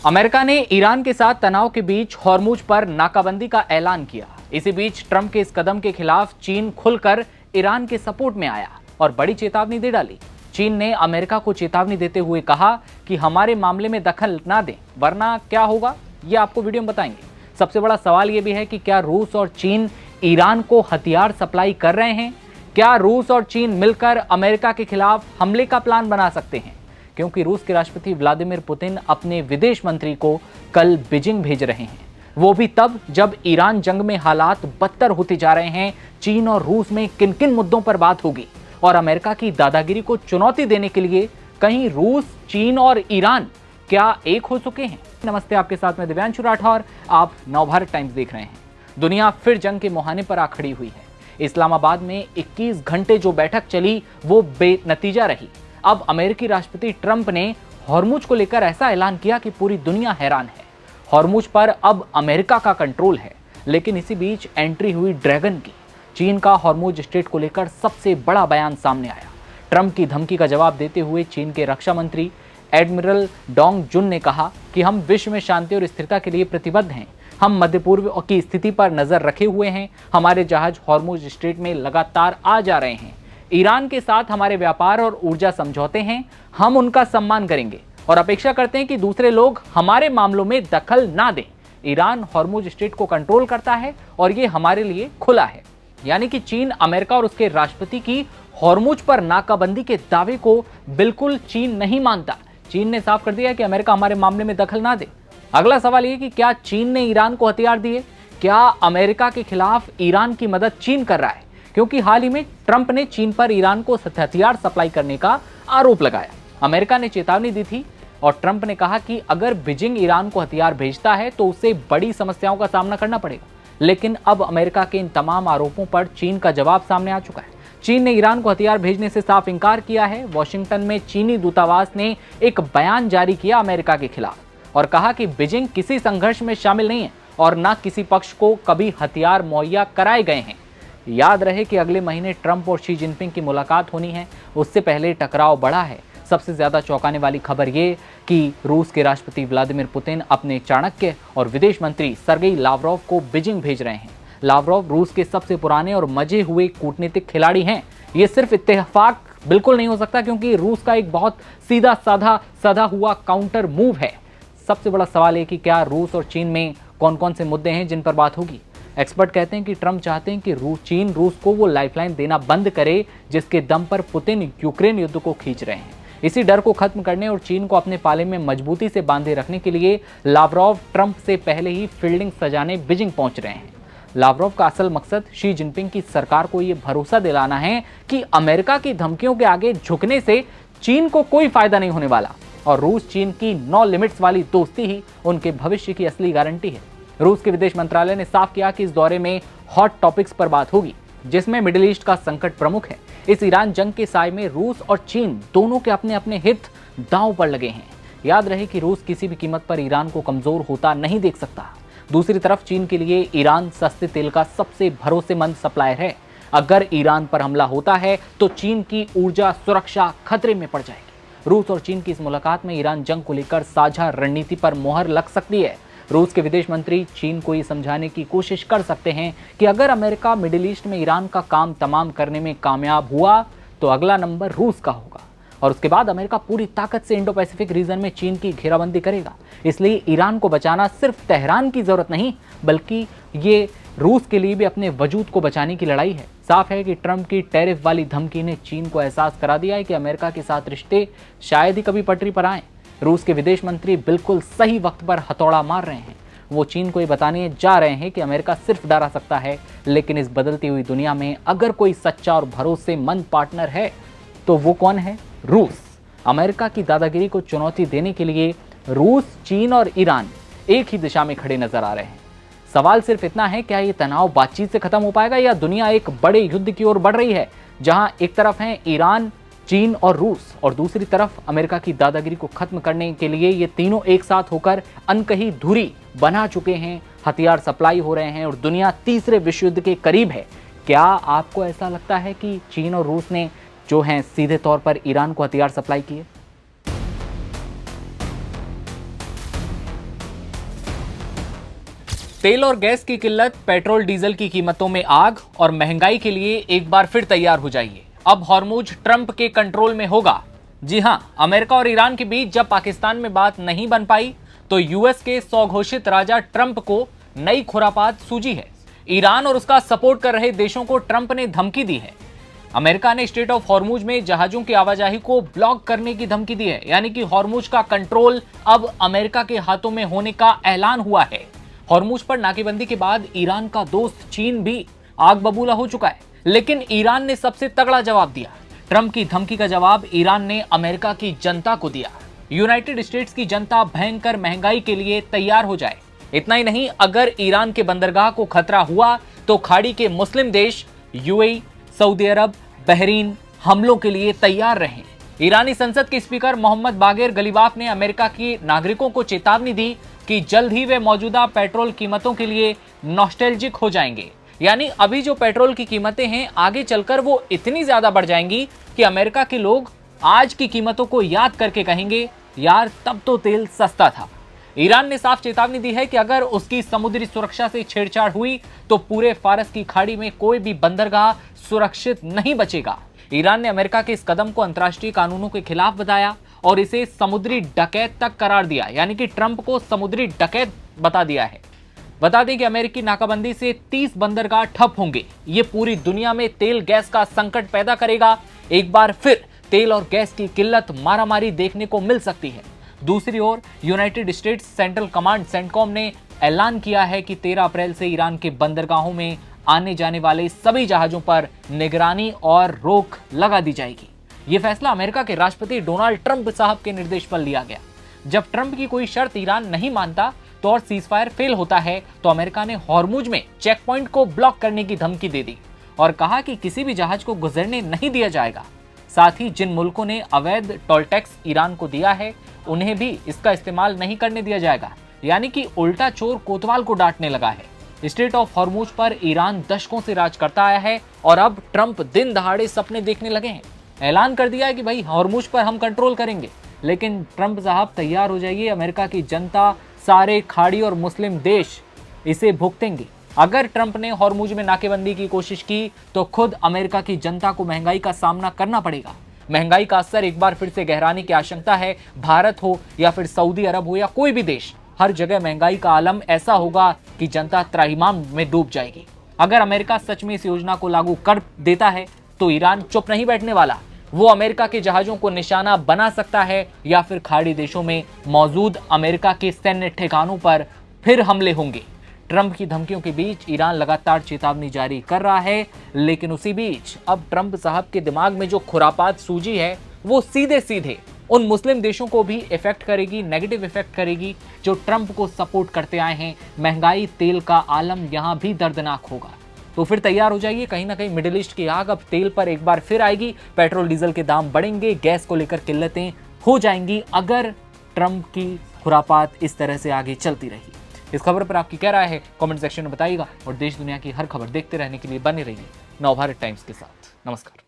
America ने Iran के साथ तनाव के बीच हॉर्मुज पर नाकाबंदी का ऐलान किया। इसी बीच ट्रंप के इस कदम के खिलाफ चीन खुलकर ईरान के सपोर्ट में आया और बड़ी चेतावनी दे डाली। चीन ने अमेरिका को चेतावनी देते हुए कहा कि हमारे मामले में दखल ना दें, वरना क्या होगा ये आपको वीडियो में बताएंगे। सबसे बड़ा सवाल ये भी है कि क्या रूस और चीन ईरान को हथियार सप्लाई कर रहे हैं? क्या रूस और चीन मिलकर अमेरिका के खिलाफ हमले का प्लान बना सकते हैं? क्योंकि रूस के राष्ट्रपति व्लादिमीर पुतिन अपने विदेश मंत्री को कल बीजिंग भेज रहे हैं, वो भी तब जब ईरान जंग में हालात बदतर होते जा रहे हैं। चीन और रूस में किन किन मुद्दों पर बात होगी और अमेरिका की दादागिरी को चुनौती देने के लिए कहीं रूस, चीन और ईरान क्या एक हो चुके हैं? नमस्ते, आपके साथ में दिव्यांशु राठौर, आप नवभारत टाइम्स देख रहे हैं। दुनिया फिर जंग के मुहाने पर आ खड़ी हुई है। इस्लामाबाद में 21 घंटे जो बैठक चली वो बेनतीजा रही। अब अमेरिकी राष्ट्रपति ट्रंप ने हॉर्मुज को लेकर ऐसा ऐलान किया कि पूरी दुनिया हैरान है। हॉर्मुज पर अब अमेरिका का कंट्रोल है, लेकिन इसी बीच एंट्री हुई ड्रैगन की। चीन का हॉर्मुज स्ट्रेट को लेकर सबसे बड़ा बयान सामने आया। ट्रंप की धमकी का जवाब देते हुए चीन के रक्षा मंत्री एडमिरल डोंग जुन ने कहा कि हम विश्व में शांति और स्थिरता के लिए प्रतिबद्ध हैं। हम मध्य पूर्व की स्थिति पर नजर रखे हुए हैं। हमारे जहाज हॉर्मुज स्ट्रेट में लगातार आ जा रहे हैं। ईरान के साथ हमारे व्यापार और ऊर्जा समझौते हैं, हम उनका सम्मान करेंगे और अपेक्षा करते हैं कि दूसरे लोग हमारे मामलों में दखल ना दें। ईरान हॉर्मुज स्ट्रेट को कंट्रोल करता है और ये हमारे लिए खुला है। यानी कि चीन, अमेरिका और उसके राष्ट्रपति की हॉर्मुज पर नाकाबंदी के दावे को बिल्कुल चीन नहीं मानता। चीन ने साफ कर दिया है कि अमेरिका हमारे मामले में दखल ना दे। अगला सवाल ये कि क्या चीन ने ईरान को हथियार दिए? क्या अमेरिका के खिलाफ ईरान की मदद चीन कर रहा है? क्योंकि हाल ही में ट्रंप ने चीन पर ईरान को हथियार सप्लाई करने का आरोप लगाया। अमेरिका ने चेतावनी दी थी और ट्रंप ने कहा कि अगर बीजिंग ईरान को हथियार भेजता है तो उसे बड़ी समस्याओं का सामना करना पड़ेगा। लेकिन अब अमेरिका के इन तमाम आरोपों पर चीन का जवाब सामने आ चुका है। चीन ने ईरान को हथियार भेजने से साफ इंकार किया है। वॉशिंगटन में चीनी दूतावास ने एक बयान जारी किया अमेरिका के खिलाफ और कहा कि बीजिंग किसी संघर्ष में शामिल नहीं है और न किसी पक्ष को कभी हथियार मुहैया कराए गए हैं। याद रहे कि अगले महीने ट्रंप और शी जिनपिंग की मुलाकात होनी है। उससे पहले टकराव बढ़ा है। सबसे ज्यादा चौंकाने वाली खबर ये कि रूस के राष्ट्रपति व्लादिमीर पुतिन अपने चाणक्य और विदेश मंत्री सर्गेई लावरोव को बीजिंग भेज रहे हैं। लावरोव रूस के सबसे पुराने और मजे हुए कूटनीतिक खिलाड़ी हैं। ये सिर्फ इत्तेफाक बिल्कुल नहीं हो सकता, क्योंकि रूस का एक बहुत सीधा साधा सधा हुआ काउंटर मूव है। सबसे बड़ा सवाल है कि क्या रूस और चीन में कौन कौन से मुद्दे हैं जिन पर बात होगी। एक्सपर्ट कहते हैं कि ट्रंप चाहते हैं कि चीन रूस को वो लाइफलाइन देना बंद करे जिसके दम पर पुतिन यूक्रेन युद्ध को खींच रहे हैं। इसी डर को खत्म करने और चीन को अपने पाले में मजबूती से बांधे रखने के लिए लावरोव ट्रंप से पहले ही फील्डिंग सजाने बीजिंग पहुंच रहे हैं। लावरोव का असल मकसद शी जिनपिंग की सरकार को यह भरोसा दिलाना है कि अमेरिका की धमकियों के आगे झुकने से चीन को कोई फायदा नहीं होने वाला और रूस चीन की नो लिमिट्स वाली दोस्ती ही उनके भविष्य की असली गारंटी है। रूस के विदेश मंत्रालय ने साफ किया कि इस दौरे में हॉट टॉपिक्स पर बात होगी, जिसमें मिडिल ईस्ट का संकट प्रमुख है। इस ईरान जंग के साए में रूस और चीन दोनों के अपने अपने हित दांव पर लगे हैं। याद रहे कि रूस किसी भी कीमत पर ईरान को कमजोर होता नहीं देख सकता। दूसरी तरफ चीन के लिए ईरान सस्ते तेल का सबसे भरोसेमंद सप्लायर है। अगर ईरान पर हमला होता है तो चीन की ऊर्जा सुरक्षा खतरे में पड़ जाएगी। रूस और चीन की इस मुलाकात में ईरान जंग को लेकर साझा रणनीति पर मोहर लग सकती है। रूस के विदेश मंत्री चीन को ये समझाने की कोशिश कर सकते हैं कि अगर अमेरिका मिडिल ईस्ट में ईरान का काम तमाम करने में कामयाब हुआ तो अगला नंबर रूस का होगा और उसके बाद अमेरिका पूरी ताकत से इंडो पैसिफिक रीजन में चीन की घेराबंदी करेगा। इसलिए ईरान को बचाना सिर्फ तेहरान की जरूरत नहीं, बल्कि ये रूस के लिए भी अपने वजूद को बचाने की लड़ाई है। साफ है कि ट्रंप की टैरिफ वाली धमकी ने चीन को एहसास करा दिया है कि अमेरिका के साथ रिश्ते शायद ही कभी पटरी पर आए। रूस के विदेश मंत्री बिल्कुल सही वक्त पर हथौड़ा मार रहे हैं। वो चीन को ये बताने जा रहे हैं कि अमेरिका सिर्फ डरा सकता है, लेकिन इस बदलती हुई दुनिया में अगर कोई सच्चा और भरोसेमंद पार्टनर है तो वो कौन है? रूस। अमेरिका की दादागिरी को चुनौती देने के लिए रूस, चीन और ईरान एक ही दिशा में खड़े नजर आ रहे हैं। सवाल सिर्फ इतना है, क्या ये तनाव बातचीत से खत्म हो पाएगा या दुनिया एक बड़े युद्ध की ओर बढ़ रही है, जहां एक तरफ है ईरान, चीन और रूस और दूसरी तरफ अमेरिका की दादागिरी को खत्म करने के लिए ये तीनों एक साथ होकर अनकही धुरी बना चुके हैं। हथियार सप्लाई हो रहे हैं और दुनिया तीसरे विश्व युद्ध के करीब है। क्या आपको ऐसा लगता है कि चीन और रूस ने जो हैं सीधे तौर पर ईरान को हथियार सप्लाई किए? तेल और गैस की किल्लत, पेट्रोल डीजल की कीमतों में आग और महंगाई के लिए एक बार फिर तैयार हो जाइए। अब हॉर्मुज ट्रंप के कंट्रोल में होगा। जी हां, अमेरिका और ईरान के बीच जब पाकिस्तान में बात नहीं बन पाई तो यूएस के स्वघोषित राजा ट्रंप को नई खुरापात सूझी है। ईरान और उसका सपोर्ट कर रहे देशों को ट्रंप ने धमकी दी है। अमेरिका ने स्ट्रेट ऑफ हॉर्मुज में जहाजों की आवाजाही को ब्लॉक करने की धमकी दी है, यानी कि हॉर्मुज का कंट्रोल अब अमेरिका के हाथों में होने का ऐलान हुआ है। हॉर्मुज पर नाकेबंदी के बाद ईरान का दोस्त चीन भी आग बबूला हो चुका है, लेकिन ईरान ने सबसे तगड़ा जवाब दिया। ट्रंप की धमकी का जवाब ईरान ने अमेरिका की जनता को दिया। यूनाइटेड स्टेट्स की जनता भयंकर महंगाई के लिए तैयार हो जाए। इतना ही नहीं, अगर ईरान के बंदरगाह को खतरा हुआ तो खाड़ी के मुस्लिम देश यूएई, सऊदी अरब, बहरीन हमलों के लिए तैयार रहें। ईरानी संसद के स्पीकर मोहम्मद बागेर गलीबाफ ने अमेरिका के नागरिकों को चेतावनी दी कि जल्द ही वे मौजूदा पेट्रोल कीमतों के लिए नॉस्टैल्जिक हो जाएंगे। यानी अभी जो पेट्रोल की कीमतें हैं, आगे चलकर वो इतनी ज्यादा बढ़ जाएंगी कि अमेरिका के लोग आज की कीमतों को याद करके कहेंगे, यार तब तो तेल सस्ता था। ईरान ने साफ चेतावनी दी है कि अगर उसकी समुद्री सुरक्षा से छेड़छाड़ हुई तो पूरे फारस की खाड़ी में कोई भी बंदरगाह सुरक्षित नहीं बचेगा। ईरान ने अमेरिका के इस कदम को अंतर्राष्ट्रीय कानूनों के खिलाफ बताया और इसे समुद्री डकैत तक करार दिया, यानी कि ट्रंप को समुद्री डकैत बता दिया है। बता दें कि अमेरिकी नाकाबंदी से 30 बंदरगाह ठप होंगे। ये पूरी दुनिया में तेल गैस का संकट पैदा करेगा। एक बार फिर तेल और गैस की किल्लत, मारामारी देखने को मिल सकती है। दूसरी ओर United States Central Command CENTCOM ने ऐलान किया है कि 13 अप्रैल से ईरान के बंदरगाहों में आने जाने वाले सभी जहाजों पर निगरानी और रोक लगा दी जाएगी। यह फैसला अमेरिका के राष्ट्रपति डोनाल्ड ट्रंप साहब के निर्देश पर लिया गया। जब ट्रंप की कोई शर्त ईरान नहीं मानता तो और सीजफायर फेल होता है तो अमेरिका ने हॉर्मुज में चेक पॉइंट को ब्लॉक करने की धमकी दे दी और कहा कि किसी भी जहाज को गुजरने नहीं दिया जाएगा। साथ ही जिन मुल्कों ने अवैध टोल टैक्स ईरान को दिया है उन्हें भी इसका इस्तेमाल नहीं करने दिया जाएगा। यानी कि उल्टा चोर कोतवाल को डांटने लगा है। स्ट्रेट ऑफ हॉर्मुज पर ईरान दशकों से राज करता आया है और अब ट्रंप दिन दहाड़े सपने देखने लगे हैं। ऐलान कर दिया है कि भाई हॉर्मुज पर हम कंट्रोल करेंगे। लेकिन ट्रंप साहब तैयार हो जाइए, अमेरिका की जनता, सारे खाड़ी और मुस्लिम देश इसे भुगतेंगे। अगर ट्रंप ने हॉर्मुज में नाकेबंदी की कोशिश की तो खुद अमेरिका की जनता को महंगाई का सामना करना पड़ेगा। महंगाई का असर एक बार फिर से गहराने की आशंका है। भारत हो या फिर सऊदी अरब हो या कोई भी देश, हर जगह महंगाई का आलम ऐसा होगा कि जनता त्राहिमाम में डूब जाएगी। अगर अमेरिका सच में इस योजना को लागू कर देता है तो ईरान चुप नहीं बैठने वाला। वो अमेरिका के जहाजों को निशाना बना सकता है या फिर खाड़ी देशों में मौजूद अमेरिका के सैन्य ठिकानों पर फिर हमले होंगे। ट्रंप की धमकियों के बीच ईरान लगातार चेतावनी जारी कर रहा है, लेकिन उसी बीच अब ट्रंप साहब के दिमाग में जो खुरापात सूझी है वो सीधे सीधे उन मुस्लिम देशों को भी इफेक्ट करेगी, नेगेटिव इफेक्ट करेगी जो ट्रंप को सपोर्ट करते आए हैं। महंगाई, तेल का आलम यहां भी दर्दनाक होगा। तो फिर तैयार हो जाइए, कहीं ना कहीं मिडिल ईस्ट की आग अब तेल पर एक बार फिर आएगी। पेट्रोल डीजल के दाम बढ़ेंगे, गैस को लेकर किल्लतें हो जाएंगी अगर ट्रंप की खुरापात इस तरह से आगे चलती रही। इस खबर पर आपकी क्या राय है कमेंट सेक्शन में बताइएगा और देश दुनिया की हर खबर देखते रहने के लिए बने रहिए नवभारत टाइम्स के साथ। नमस्कार।